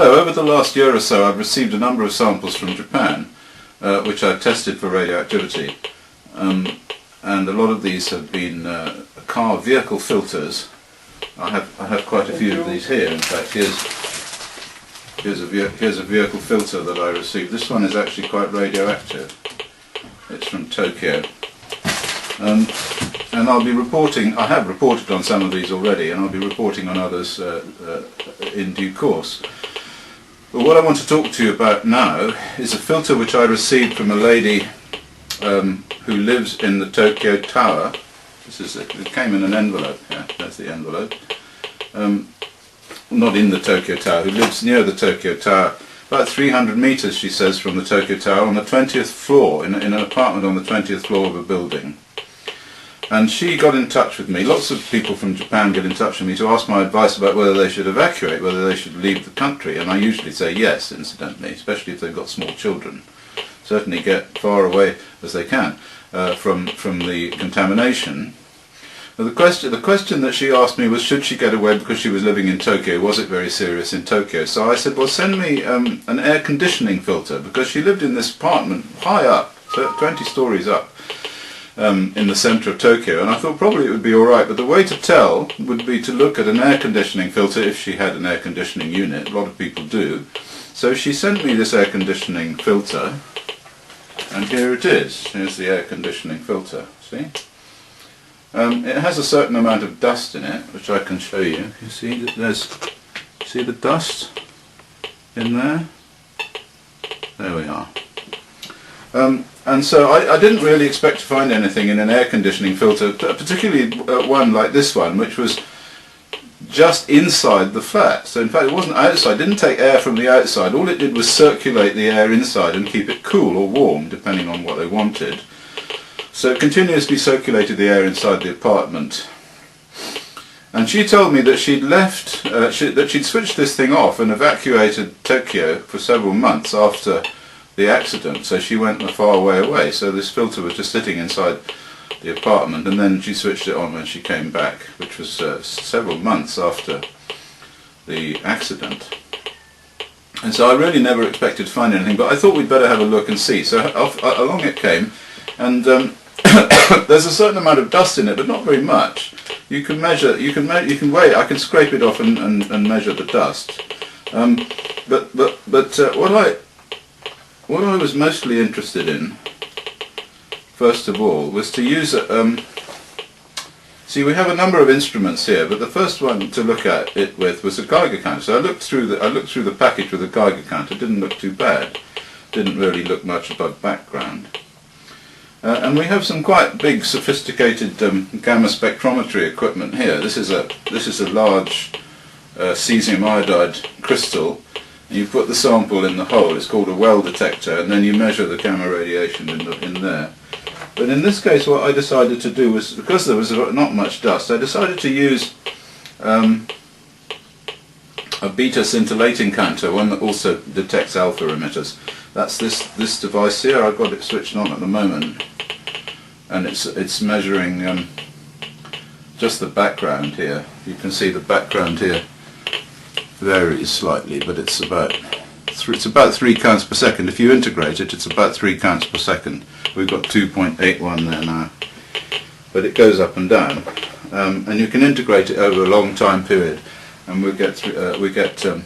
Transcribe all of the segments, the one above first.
So over the last year or so I've received a number of samples from Japan which I've tested for radioactivity, and a lot of these have been car vehicle filters. I have quite a few of these here. In fact, here's a vehicle filter that I received. This one is actually quite radioactive. It's from Tokyo. And I'll be reporting, I have reported on some of these already, and I'll be reporting on others in due course. But what I want to talk to you about now is a filter which I received from a lady who lives in the Tokyo Tower. It came in an envelope. Yeah, that's the envelope. Not in the Tokyo Tower, who lives near the Tokyo Tower, about 300 meters, she says, from the Tokyo Tower, on the 20th floor, in an apartment on the 20th floor of a building. And she got in touch with me. Lots of people from Japan get in touch with me to ask my advice about whether they should evacuate, whether they should leave the country. And I usually say yes, incidentally, especially if they've got small children. Certainly get far away as they can from the contamination. Now the question that she asked me was, should she get away because she was living in Tokyo? Was it very serious in Tokyo? So I said, well, send me an air conditioning filter, because she lived in this apartment high up, 20 stories up. In the centre of Tokyo, and I thought probably it would be alright, but the way to tell would be to look at an air conditioning filter if she had an air conditioning unit. A lot of people do. So she sent me this air conditioning filter, and here it is. Here's the air conditioning filter. See? It has a certain amount of dust in it, which I can show you. You see, see the dust in there? There we are. And so I didn't really expect to find anything in an air conditioning filter, particularly one like this one, which was just inside the flat. So in fact it wasn't outside, it didn't take air from the outside. All it did was circulate the air inside and keep it cool or warm, depending on what they wanted. So it continuously circulated the air inside the apartment. And she told me that she'd left, that she'd switched this thing off and evacuated Tokyo for several months after the accident, so she went a far way away. So this filter was just sitting inside the apartment, and then she switched it on when she came back, which was several months after the accident. And so I really never expected to find anything, but I thought we'd better have a look and see. So along it came, and there's a certain amount of dust in it, but not very much. You can measure, you can weigh. I can scrape it off and measure the dust. What I was mostly interested in, first of all, was to use see, we have a number of instruments here, but the first one to look at it with was a Geiger counter. So I looked through the package with a Geiger counter. It didn't look too bad. Didn't really look much above background. And we have some quite big, sophisticated gamma spectrometry equipment here. This is a large cesium iodide crystal. You put the sample in the hole. It's called a well detector, and then you measure the gamma radiation in there. But in this case, what I decided to do was, because there was not much dust, I decided to use a beta scintillating counter, one that also detects alpha emitters. That's this device here. I've got it switched on at the moment, and it's measuring just the background here. You can see the background here varies slightly, but it's about 3 counts per second. If you integrate it, it's about 3 counts per second. We've got 2.81 there now, but it goes up and down, and you can integrate it over a long time period, and we get 3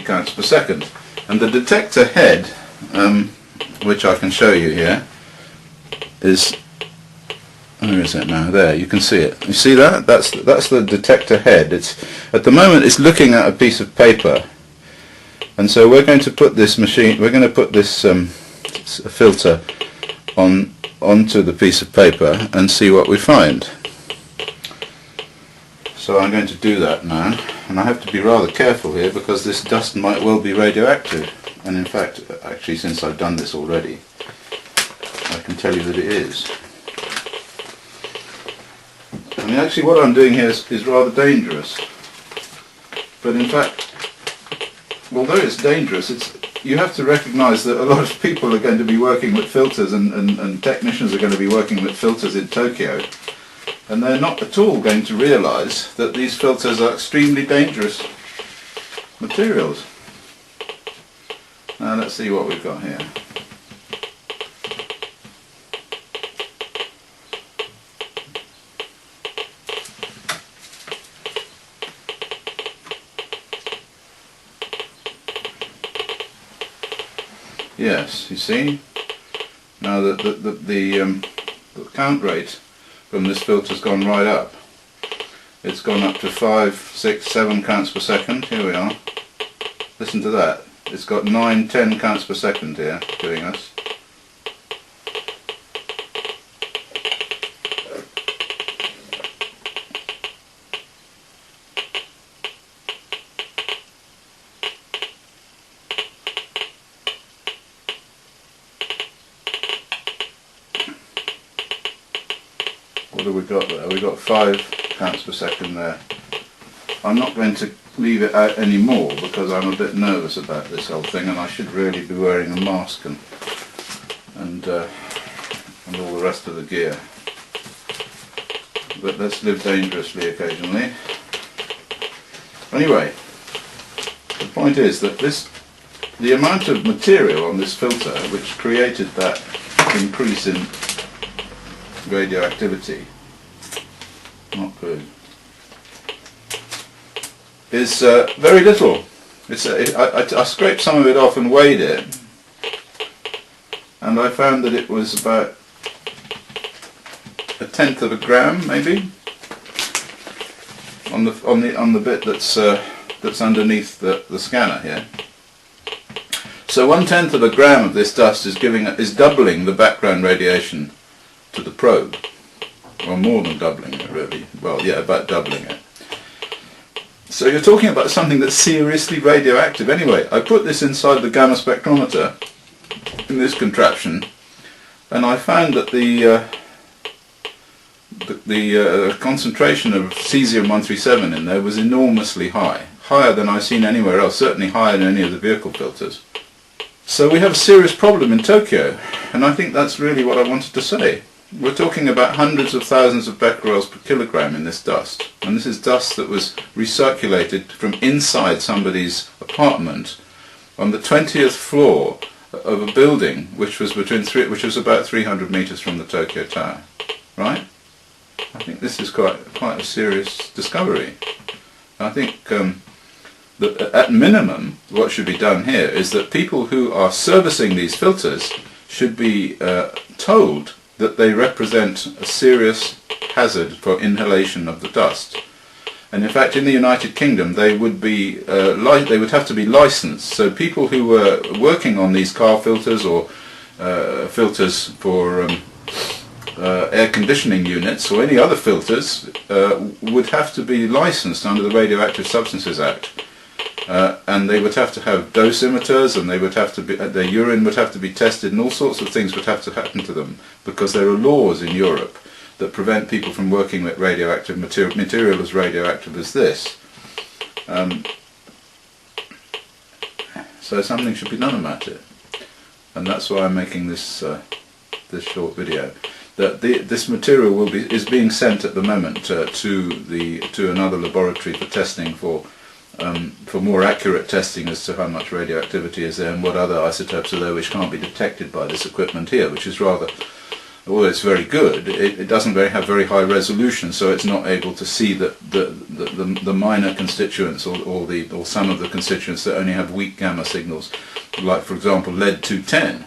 counts per second. And the detector head, which I can show you here, is, where is it now? There, you can see it. You see that? That's the detector head. At the moment it's looking at a piece of paper, and so we're going to put this filter onto the piece of paper and see what we find. So I'm going to do that now, and I have to be rather careful here because this dust might well be radioactive, and in fact, actually, since I've done this already, I can tell you that it is. I mean, actually what I'm doing here is rather dangerous, but in fact, although it's dangerous, you have to recognise that a lot of people are going to be working with filters, and technicians are going to be working with filters in Tokyo, and they're not at all going to realise that these filters are extremely dangerous. materials. Now let's see what we've got here. Yes, you see, now the count rate from this filter's gone right up. It's gone up to 5, 6, 7 counts per second. Here we are. Listen to that. It's got 9, 10 counts per second here doing us. What have we got there? We've got 5 counts per second there. I'm not going to leave it out anymore because I'm a bit nervous about this whole thing, and I should really be wearing a mask and all the rest of the gear. But let's live dangerously occasionally. Anyway, the point is that the amount of material on this filter which created that increase in radioactivity, not good, is very little. I scraped some of it off and weighed it, and I found that it was about 1/10 of a gram, maybe, on the bit that's underneath the scanner here. So 1/10 of a gram of this dust is doubling the background radiation to the probe, or more than doubling it, really. Well, yeah, about doubling it. So you're talking about something that's seriously radioactive. Anyway, I put this inside the gamma spectrometer in this contraption, and I found that the concentration of cesium-137 in there was enormously high, higher than I've seen anywhere else, certainly higher than any of the vehicle filters. So we have a serious problem in Tokyo, and I think that's really what I wanted to say. We're talking about hundreds of thousands of becquerels per kilogram in this dust, and this is dust that was recirculated from inside somebody's apartment on the 20th floor of a building which was about 300 meters from the Tokyo Tower. Right? I think this is quite a serious discovery. I think that at minimum what should be done here is that people who are servicing these filters should be told that they represent a serious hazard for inhalation of the dust. And in fact, in the United Kingdom, they would have to be licensed. So people who were working on these car filters or filters for air conditioning units or any other filters would have to be licensed under the Radioactive Substances Act. And they would have to have dosimeters, and their urine would have to be tested, and all sorts of things would have to happen to them, because there are laws in Europe that prevent people from working with radioactive material as radioactive as this. So something should be done about it, and that's why I'm making this this short video. That this material is being sent at the moment to another laboratory for testing for more accurate testing as to how much radioactivity is there and what other isotopes are there which can't be detected by this equipment here, which is rather, although it's very good, it doesn't have very high resolution, so it's not able to see the minor constituents or some of the constituents that only have weak gamma signals, like for example lead-210.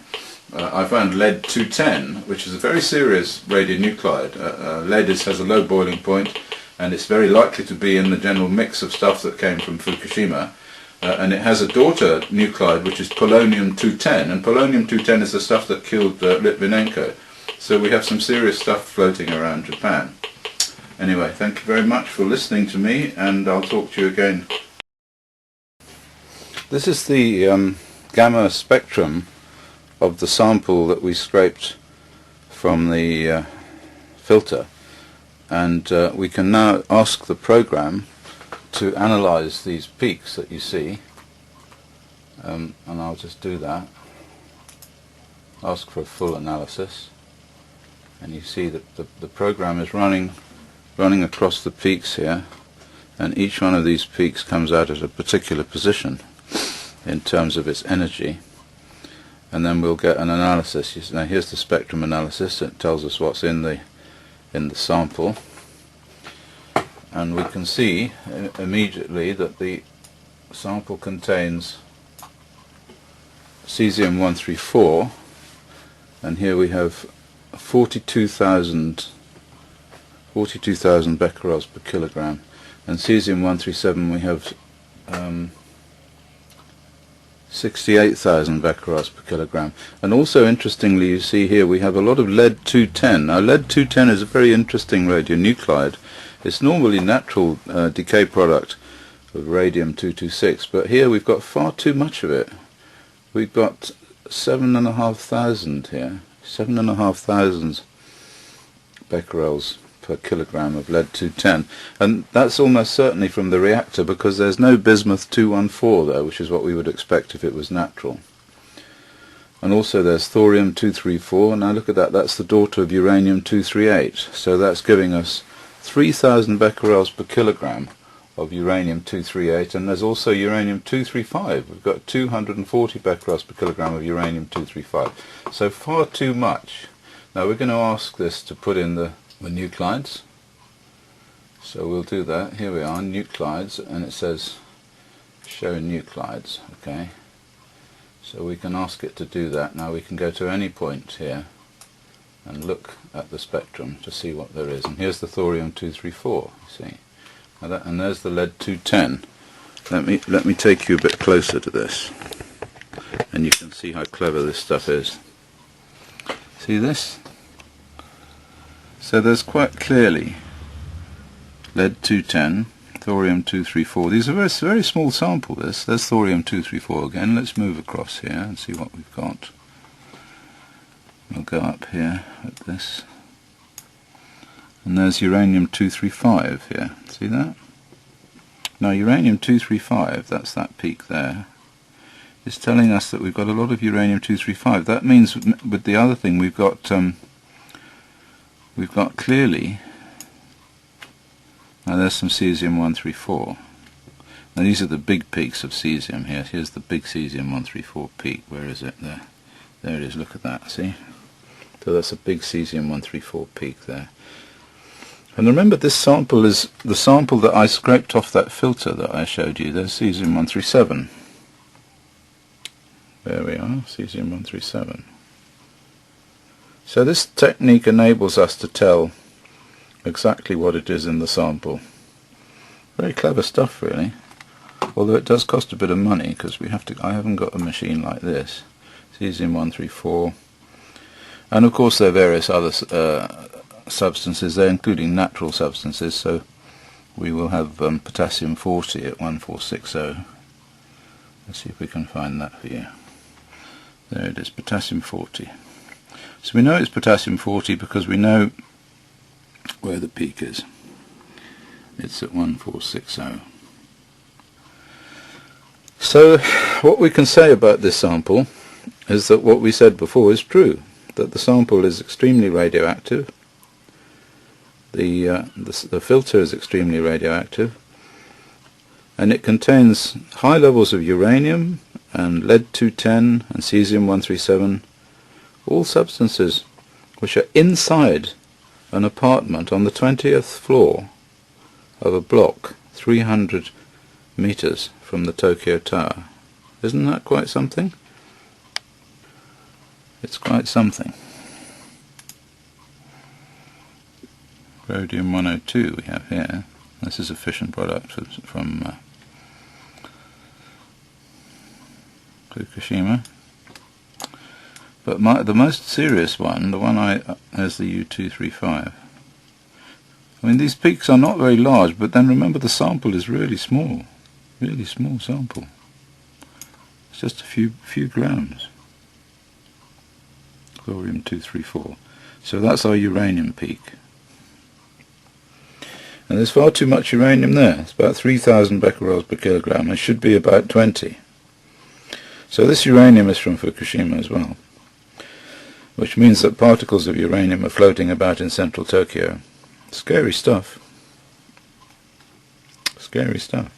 I found lead-210, which is a very serious radionuclide. Lead has a low boiling point, and it's very likely to be in the general mix of stuff that came from Fukushima. And it has a daughter nuclide, which is polonium-210, and polonium-210 is the stuff that killed Litvinenko. So we have some serious stuff floating around Japan. Anyway, thank you very much for listening to me, and I'll talk to you again. This is the gamma spectrum of the sample that we scraped from the filter. And we can now ask the program to analyze these peaks that you see, and I'll just do that. Ask for a full analysis, and you see that the program is running across the peaks here, and each one of these peaks comes out at a particular position in terms of its energy, and then we'll get an analysis. Now here's the spectrum analysis. It tells us what's in the sample, and we can see immediately that the sample contains cesium-134, and here we have 42,000 becquerels per kilogram, and cesium-137 we have 68,000 becquerels per kilogram. And also interestingly, you see here we have a lot of lead-210. Now lead-210 is a very interesting radionuclide. It's normally natural decay product of radium-226, but here we've got far too much of it. We've got 7,500 here, 7,500 becquerels per kilogram of lead-210, and that's almost certainly from the reactor, because there's no bismuth-214 there, which is what we would expect if it was natural. And also there's thorium-234. Now look at that, that's the daughter of uranium-238, so that's giving us 3,000 becquerels per kilogram of uranium-238, and there's also uranium-235. We've got 240 becquerels per kilogram of uranium-235, so far too much. Now we're going to ask this to put in the nuclides, so we'll do that. Here we are, nuclides, and it says show nuclides. Okay, so we can ask it to do that. Now we can go to any point here and look at the spectrum to see what there is, and here's the thorium-234, you see. Now that, and there's the lead-210. Let me take you a bit closer to this, and you can see how clever this stuff is. See this? So there's quite clearly lead-210, thorium-234. These are very, very small sample, this. There's thorium-234 again. Let's move across here and see what we've got. We'll go up here at this. And there's uranium-235 here. See that? Now uranium-235, that's that peak there, is telling us that we've got a lot of uranium-235. That means with the other thing we've got clearly, now there's some cesium-134. Now these are the big peaks of cesium here. Here's the big cesium-134 peak. Where is it? There. There it is, look at that, see? So that's a big cesium-134 peak there. And remember, this sample is the sample that I scraped off that filter that I showed you. There's cesium-137. There we are, cesium-137. So this technique enables us to tell exactly what it is in the sample. Very clever stuff, really. Although it does cost a bit of money, because I haven't got a machine like this. Cesium-134. And of course there are various other substances there, including natural substances, so we will have potassium-40 at 1460. Let's see if we can find that for you. There it is, potassium-40. So we know it's potassium-40 because we know where the peak is. It's at 1460. So what we can say about this sample is that what we said before is true, that the sample is extremely radioactive. The filter is extremely radioactive, and it contains high levels of uranium and lead-210 and cesium-137, all substances which are inside an apartment on the 20th floor of a block 300 meters from the Tokyo Tower. Isn't that quite something? It's quite something. Rhodium-102 we have here. This is a fission product from Fukushima. But the most serious one, the one is the U-235. I mean, these peaks are not very large, but then remember the sample is really small sample. It's just a few grams. Thorium-234. So that's our uranium peak. And there's far too much uranium there. It's about 3,000 becquerels per kilogram. It should be about 20. So this uranium is from Fukushima as well, which means that particles of uranium are floating about in central Tokyo. Scary stuff. Scary. scary stuff.